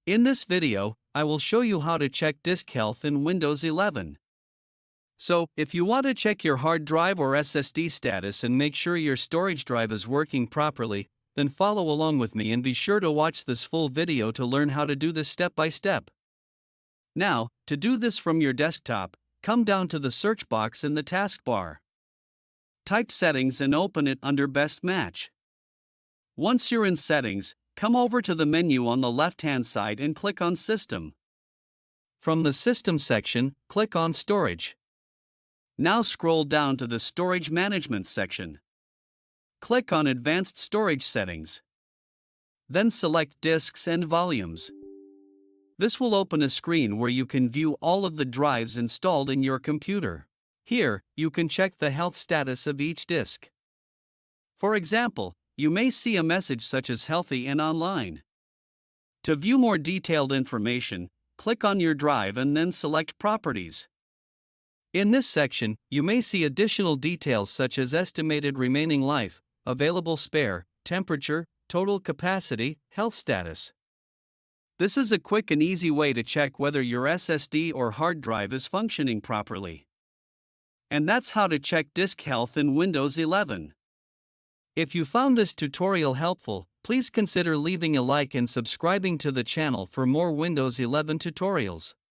In this video, I will show you how to check disk health in Windows 11. So, if you want to check your hard drive or SSD status and make sure your storage drive is working properly, then follow along with me and be sure to watch this full video to learn how to do this step by step. Now, to do this from your desktop, come down to the search box in the taskbar. Type Settings and open it under Best Match. Once you're in Settings, come over to the menu on the left-hand side and click on System. From the System section, click on Storage. Now scroll down to the Storage Management section. Click on Advanced Storage Settings. Then select Disks and Volumes. This will open a screen where you can view all of the drives installed in your computer. Here, you can check the health status of each disk. For example, you may see a message such as Healthy and Online. To view more detailed information, click on your drive and then select Properties. In this section, you may see additional details such as estimated remaining life, available spare, temperature, total capacity, health status. This is a quick and easy way to check whether your SSD or hard drive is functioning properly. And that's how to check disk health in Windows 11. If you found this tutorial helpful, please consider leaving a like and subscribing to the channel for more Windows 11 tutorials.